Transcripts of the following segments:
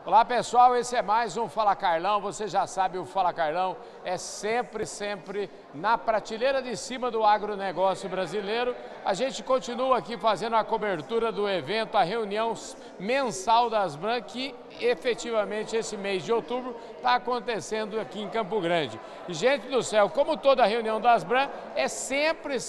Olá pessoal, esse é mais um Fala Carlão. Você já sabe, o Fala Carlão é sempre na prateleira de cima do agronegócio brasileiro. A gente continua aqui fazendo a cobertura do evento, a reunião mensal das BRAM, que efetivamente esse mês de outubro está acontecendo aqui em Campo Grande. E gente do céu, como toda reunião das BRAM, é sempre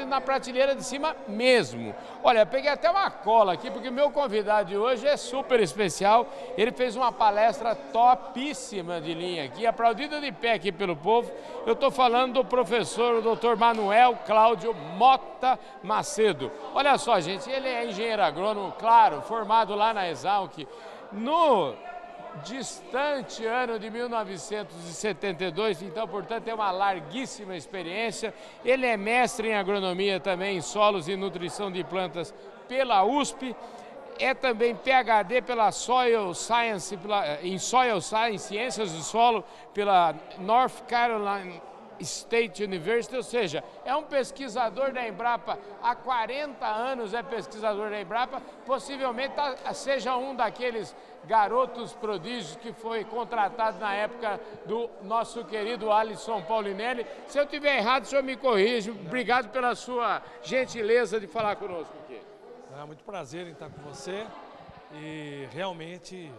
na prateleira de cima mesmo. Olha, peguei até uma cola aqui, porque o meu convidado de hoje é super especial. Ele fez uma palestra topíssima de linha aqui, aplaudida de pé aqui pelo povo. Eu estou falando do professor, o Dr. Manuel Cláudio Mota Macedo. Olha só, gente, ele é engenheiro agrônomo, claro, formado lá na Exalc, no distante ano de 1972, então, portanto, tem uma larguíssima experiência. Ele é mestre em agronomia também, em solos e nutrição de plantas pela USP. É também PhD pela Soil Science, em Soil Science, Ciências do Solo, pela North Carolina State University, ou seja, é um pesquisador da Embrapa, há 40 anos é pesquisador da Embrapa, possivelmente seja um daqueles garotos prodígios que foi contratado na época do nosso querido Alisson Paulinelli. Se eu estiver errado, o senhor me corrige. Obrigado pela sua gentileza de falar conosco aqui. É muito prazer em estar com você e realmente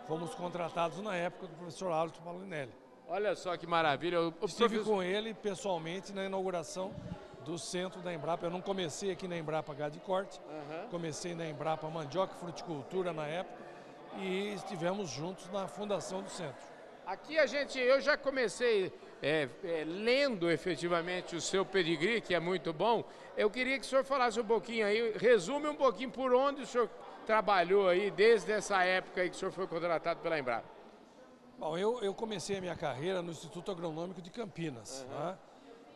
fomos contratados na época do professor Alisson Paulinelli. Olha só que maravilha. Estive com ele pessoalmente na inauguração do centro da Embrapa. Eu não comecei aqui na Embrapa Gado de Corte, comecei na Embrapa Mandioca e Fruticultura na época e estivemos juntos na fundação do centro. Aqui eu já comecei lendo efetivamente o seu pedigree, que é muito bom. Eu queria que o senhor falasse um pouquinho aí, resume um pouquinho por onde o senhor trabalhou aí, desde essa época aí que o senhor foi contratado pela Embrapa. Bom, eu comecei a minha carreira no Instituto Agronômico de Campinas. Né?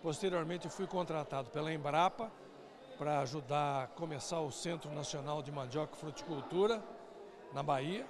Posteriormente fui contratado pela Embrapa para ajudar a começar o Centro Nacional de Mandioca e Fruticultura na Bahia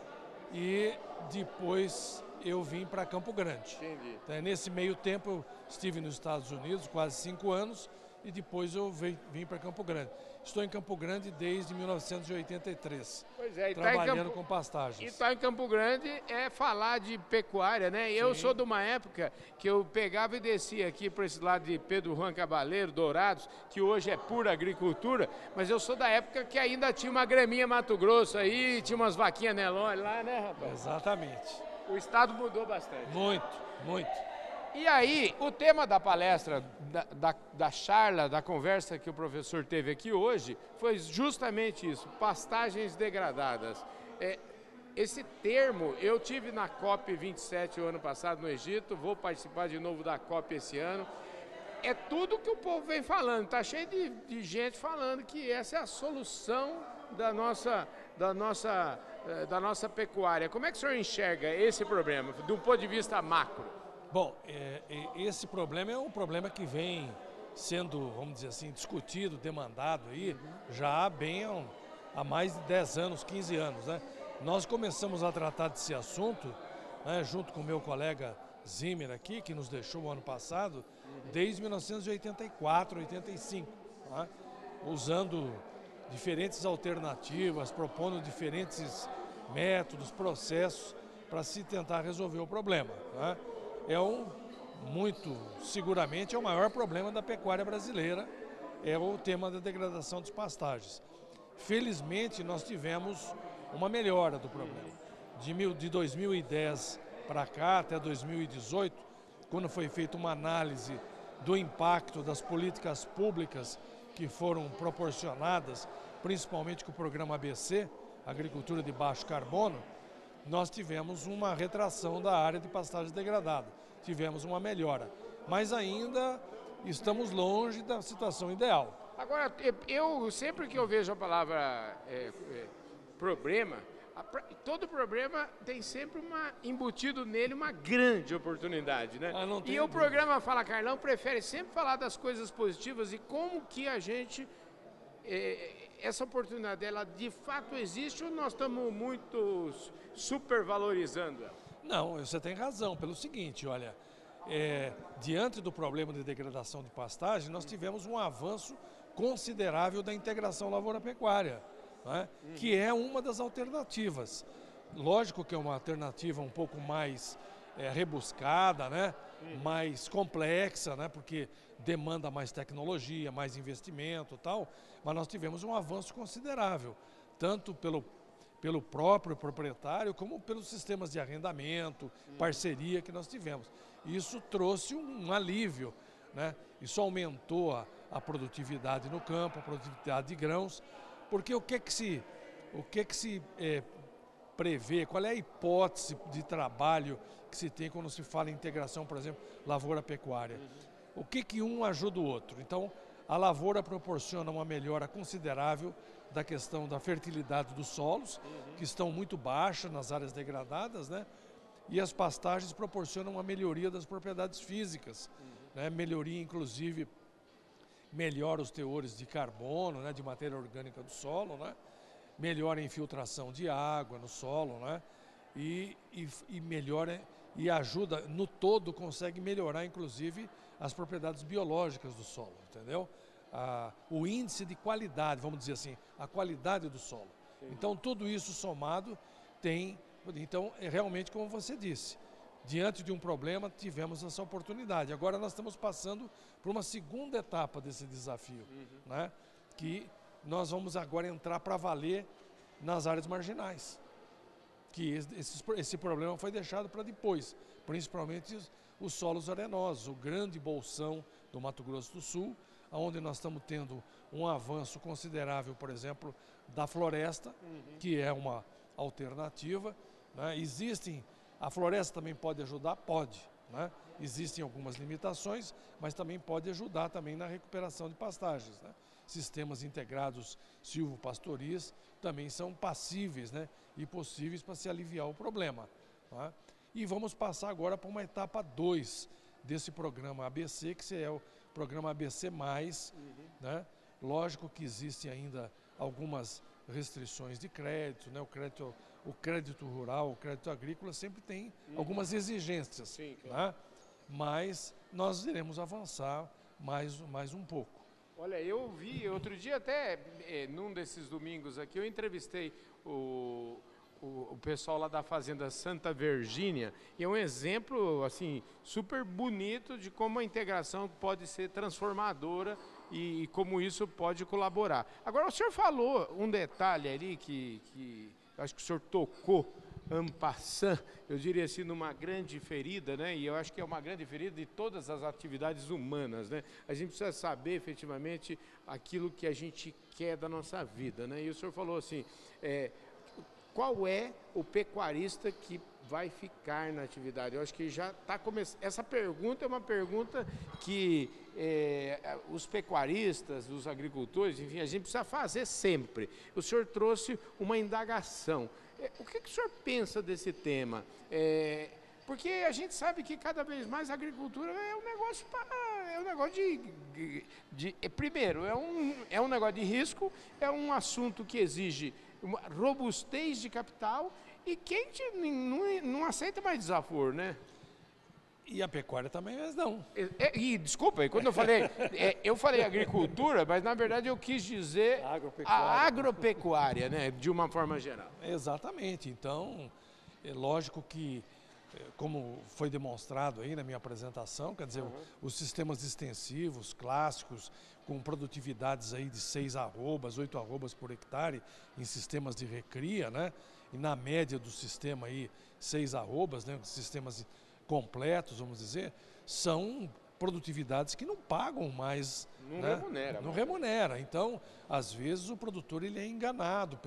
e depois eu vim para Campo Grande. Entendi. Então, nesse meio tempo eu estive nos Estados Unidos quase 5 anos e depois eu vim para Campo Grande. Estou em Campo Grande desde 1983, pois é, trabalhando com pastagens. E estar em Campo Grande é falar de pecuária, né? Sim. Eu sou de uma época que eu pegava e descia aqui para esse lado de Pedro Juan Cabaleiro, Dourados, que hoje é pura agricultura, mas eu sou da época que ainda tinha uma graminha Mato Grosso aí, tinha umas vaquinhas Nelore lá, né, rapaz? Exatamente. O estado mudou bastante. Muito. E aí, o tema da palestra, da charla, da conversa que o professor teve aqui hoje, foi justamente isso, pastagens degradadas. Esse termo, eu tive na COP27 o ano passado no Egito, vou participar de novo da COP esse ano. É tudo que o povo vem falando, está cheio de gente falando que essa é a solução da nossa pecuária. Como é que o senhor enxerga esse problema, do ponto de vista macro? Bom, esse problema é um problema que vem sendo, vamos dizer assim, discutido, demandado aí, já há mais de 10 anos, 15 anos, né? Nós começamos a tratar desse assunto, né, junto com o meu colega Zimmer aqui, que nos deixou o ano passado, desde 1984, 85, né, usando diferentes alternativas, propondo diferentes métodos, processos para se tentar resolver o problema, né? Seguramente é o maior problema da pecuária brasileira, é o tema da degradação dos pastagens. Felizmente nós tivemos uma melhora do problema. De 2010 para cá até 2018, quando foi feita uma análise do impacto das políticas públicas que foram proporcionadas, principalmente com o programa ABC, Agricultura de Baixo Carbono, nós tivemos uma retração da área de pastagem degradada, tivemos uma melhora, mas ainda estamos longe da situação ideal. Agora, sempre que eu vejo a palavra problema, todo problema tem sempre embutido nele uma grande oportunidade, né? E o programa Fala Carlão prefere sempre falar das coisas positivas e como que a gente... essa oportunidade, ela de fato existe ou nós estamos muito supervalorizando ela? Não, você tem razão, pelo seguinte, olha, diante do problema de degradação de pastagem, nós tivemos um avanço considerável da integração lavoura-pecuária, né? Que é uma das alternativas. Lógico que é uma alternativa um pouco mais rebuscada, né? Mais complexa, né? Porque demanda mais tecnologia, mais investimento e tal, mas nós tivemos um avanço considerável, tanto pelo próprio proprietário, como pelos sistemas de arrendamento, parceria que nós tivemos. Isso trouxe um alívio, né? Isso aumentou a produtividade no campo, a produtividade de grãos, porque o que se prevê, qual é a hipótese de trabalho que se tem quando se fala em integração, por exemplo, lavoura-pecuária? O que um ajuda o outro? Então, a lavoura proporciona uma melhora considerável da questão da fertilidade dos solos, que estão muito baixas nas áreas degradadas, né? E as pastagens proporcionam uma melhoria das propriedades físicas, né? Melhoria, inclusive, melhora os teores de carbono, né? De matéria orgânica do solo, né? Melhora a infiltração de água no solo, né? E melhora e ajuda, no todo, consegue melhorar, inclusive, as propriedades biológicas do solo, entendeu? O índice de qualidade, vamos dizer assim, a qualidade do solo. Então, tudo isso somado tem... Então, é realmente como você disse, diante de um problema, tivemos essa oportunidade. Agora nós estamos passando por uma segunda etapa desse desafio, né? Que nós vamos agora entrar para valer nas áreas marginais. Que esse problema foi deixado para depois, principalmente os solos arenosos, o grande bolsão do Mato Grosso do Sul, onde nós estamos tendo um avanço considerável, por exemplo, da floresta, que é uma alternativa, né? A floresta também pode ajudar? Pode, né? Existem algumas limitações, mas também pode ajudar também na recuperação de pastagens, né? Sistemas integrados silvopastoris também são passíveis, né? E possíveis para se aliviar o problema, né? E vamos passar agora para uma etapa 2 desse programa ABC, que é o programa ABC+, né? Lógico que existem ainda algumas restrições de crédito, né? O crédito rural, o crédito agrícola sempre tem algumas exigências, sim, claro, né? Mas nós iremos avançar mais um pouco. Olha, eu vi, outro dia até, num desses domingos aqui, eu entrevistei o pessoal lá da Fazenda Santa Virgínia, e é um exemplo, assim, super bonito de como a integração pode ser transformadora e como isso pode colaborar. Agora, o senhor falou um detalhe ali que acho que o senhor tocou en passant, eu diria assim, numa grande ferida, né? E eu acho que é uma grande ferida de todas as atividades humanas, né? A gente precisa saber efetivamente aquilo que a gente quer da nossa vida, né? E o senhor falou assim, qual é o pecuarista que vai ficar na atividade? Eu acho que já está começando. Essa pergunta é uma pergunta que os pecuaristas, os agricultores, enfim, a gente precisa fazer sempre. O senhor trouxe uma indagação. O que o senhor pensa desse tema? Porque a gente sabe que cada vez mais a agricultura é um negócio primeiro, é um negócio de risco, é um assunto que exige uma robustez de capital e quem não aceita mais desaforo, né? E a pecuária também, mas não. Desculpa, quando eu falei agricultura, mas na verdade eu quis dizer a agropecuária, né, de uma forma geral. Exatamente. Então, é lógico que, como foi demonstrado aí na minha apresentação, quer dizer, os sistemas extensivos, clássicos, com produtividades aí de 6 arrobas, 8 arrobas por hectare, em sistemas de recria, né? E na média do sistema aí, 6 arrobas, né? Sistemas completos, vamos dizer, são produtividades que não pagam mais, não remunera. Então, às vezes o produtor ele é enganado,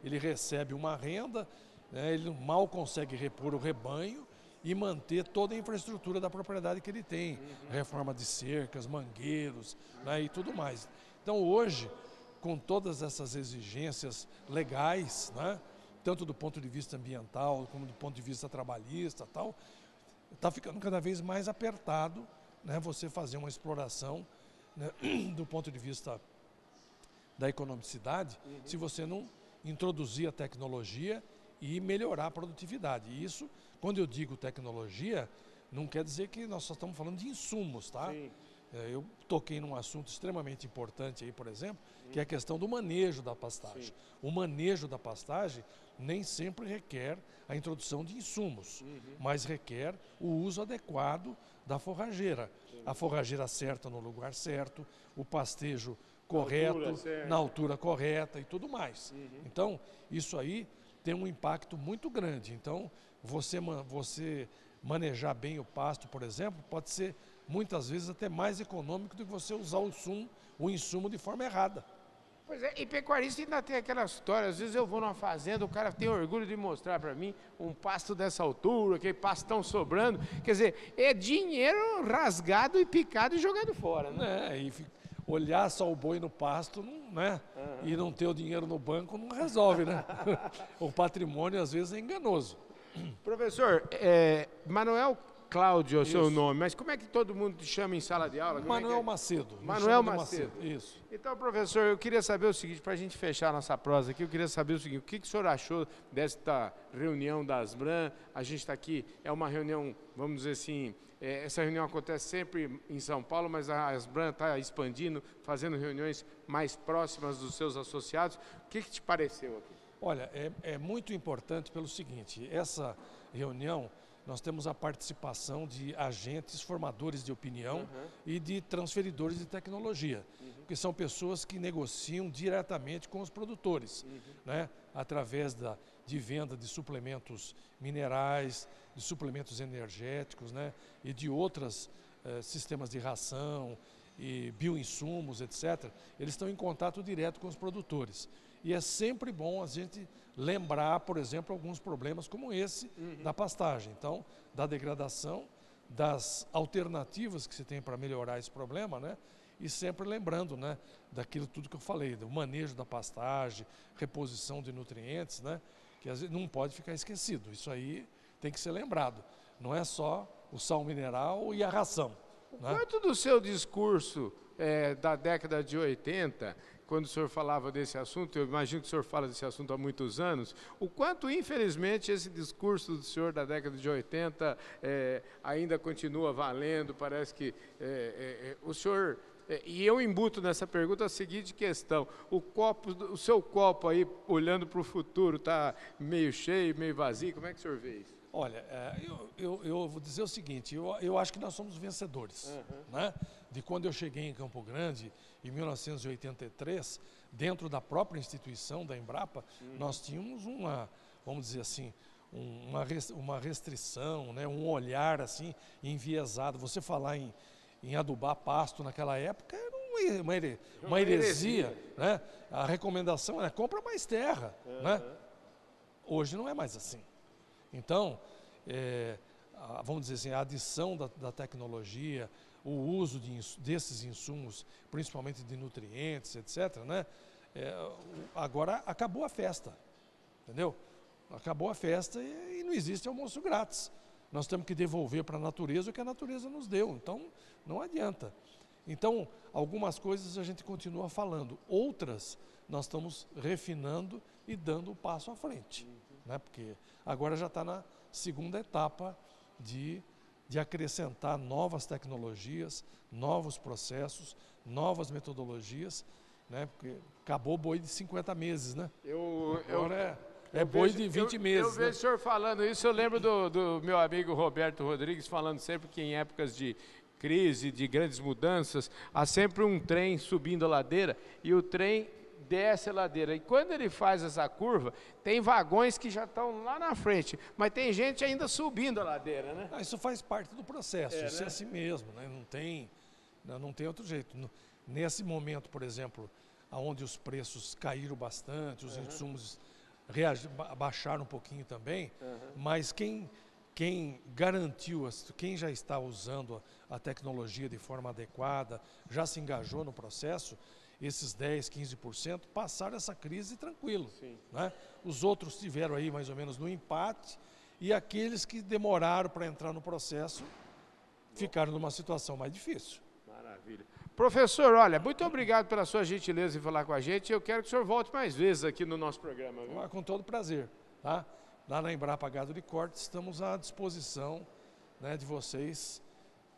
ele recebe uma renda, né, ele mal consegue repor o rebanho e manter toda a infraestrutura da propriedade que ele tem, reforma de cercas, mangueiros, né, e tudo mais. Então, hoje, com todas essas exigências legais, né, tanto do ponto de vista ambiental como do ponto de vista trabalhista, tal, está ficando cada vez mais apertado, né, você fazer uma exploração, né, do ponto de vista da economicidade, se você não introduzir a tecnologia e melhorar a produtividade. E isso, quando eu digo tecnologia, não quer dizer que nós só estamos falando de insumos, tá? Sim. Eu toquei num assunto extremamente importante aí, por exemplo, que é a questão do manejo da pastagem. Sim. O manejo da pastagem nem sempre requer a introdução de insumos, mas requer o uso adequado da forrageira. A forrageira certa no lugar certo, o pastejo correto, na altura correta e tudo mais. Então, isso aí tem um impacto muito grande. Então, você manejar bem o pasto, por exemplo, pode ser muitas vezes até mais econômico do que você usar o insumo de forma errada. Pois é, e pecuarista ainda tem aquela história, às vezes eu vou numa fazenda, o cara tem orgulho de mostrar para mim um pasto dessa altura, aquele pastão sobrando, quer dizer, é dinheiro rasgado e picado e jogado fora, né? E olhar só o boi no pasto, né? E não ter o dinheiro no banco não resolve, né? O patrimônio às vezes é enganoso. Professor, Manuel Cláudio é o seu nome, mas como é que todo mundo te chama em sala de aula? Manuel Macedo. Manuel Macedo. Isso. Então, professor, eu queria saber o seguinte, para a gente fechar a nossa prosa aqui, eu queria saber o seguinte, o que o senhor achou desta reunião da Asbram? A gente está aqui, é uma reunião, vamos dizer assim, essa reunião acontece sempre em São Paulo, mas a Asbram está expandindo, fazendo reuniões mais próximas dos seus associados. O que te pareceu aqui? Olha, é muito importante pelo seguinte, essa reunião, nós temos a participação de agentes formadores de opinião e de transferidores de tecnologia, que são pessoas que negociam diretamente com os produtores, né? Através de venda de suplementos minerais, de suplementos energéticos, né? E de outros sistemas de ração e bioinsumos, etc. Eles estão em contato direto com os produtores. E é sempre bom a gente lembrar, por exemplo, alguns problemas como esse da pastagem. Então, da degradação, das alternativas que se tem para melhorar esse problema, né? E sempre lembrando, né, daquilo tudo que eu falei, do manejo da pastagem, reposição de nutrientes, né? Que às vezes não pode ficar esquecido. Isso aí tem que ser lembrado. Não é só o sal mineral e a ração. Né? Quanto do seu discurso da década de 80, quando o senhor falava desse assunto, eu imagino que o senhor fala desse assunto há muitos anos, o quanto, infelizmente, esse discurso do senhor da década de 80 ainda continua valendo, parece que o senhor... E eu embuto nessa pergunta a seguinte questão, o seu copo aí, olhando para o futuro, está meio cheio, meio vazio, como é que o senhor vê isso? Olha, eu vou dizer o seguinte, eu acho que nós somos vencedores, né? De quando eu cheguei em Campo Grande, em 1983, dentro da própria instituição da Embrapa, nós tínhamos vamos dizer assim, uma restrição, né? Um olhar assim, enviesado. Você falar em adubar pasto naquela época era uma heresia, né? A recomendação era compra mais terra, né? Hoje não é mais assim. Então, vamos dizer assim, a adição da tecnologia, o uso desses insumos, principalmente de nutrientes, etc., né? Agora acabou a festa, entendeu? Acabou a festa e não existe almoço grátis. Nós temos que devolver para a natureza o que a natureza nos deu, então não adianta. Então, algumas coisas a gente continua falando, outras nós estamos refinando e dando um passo à frente. Né? Porque agora já está na segunda etapa de acrescentar novas tecnologias, novos processos, novas metodologias, né? Porque acabou o boi de 50 meses, né? Agora é boi de 20 meses. Eu vejo o senhor falando isso, eu lembro do meu amigo Roberto Rodrigues falando sempre que em épocas de crise, de grandes mudanças, há sempre um trem subindo a ladeira e o trem desce a ladeira. E quando ele faz essa curva, tem vagões que já estão lá na frente, mas tem gente ainda subindo a ladeira, né? Isso faz parte do processo, isso é assim mesmo, né? Não tem outro jeito. Nesse momento, por exemplo, onde os preços caíram bastante, os insumos baixaram um pouquinho também, mas quem garantiu, quem já está usando a tecnologia de forma adequada, já se engajou no processo, esses 10%, 15% passaram essa crise tranquilo. Né? Os outros estiveram aí mais ou menos no empate e aqueles que demoraram para entrar no processo ficaram numa situação mais difícil. Maravilha. Professor, olha, muito obrigado pela sua gentileza em falar com a gente. Eu quero que o senhor volte mais vezes aqui no nosso programa. Viu? Com todo prazer. Tá? Lá na Embrapa Gado de Corte estamos à disposição, né, de vocês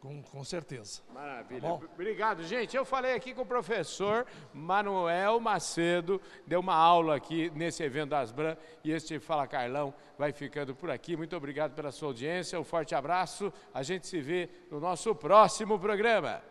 Com certeza. Maravilha. Tá bom? Obrigado, gente. Eu falei aqui com o professor Manuel Macedo, deu uma aula aqui nesse evento da Asbram, e este Fala Carlão vai ficando por aqui. Muito obrigado pela sua audiência, um forte abraço. A gente se vê no nosso próximo programa.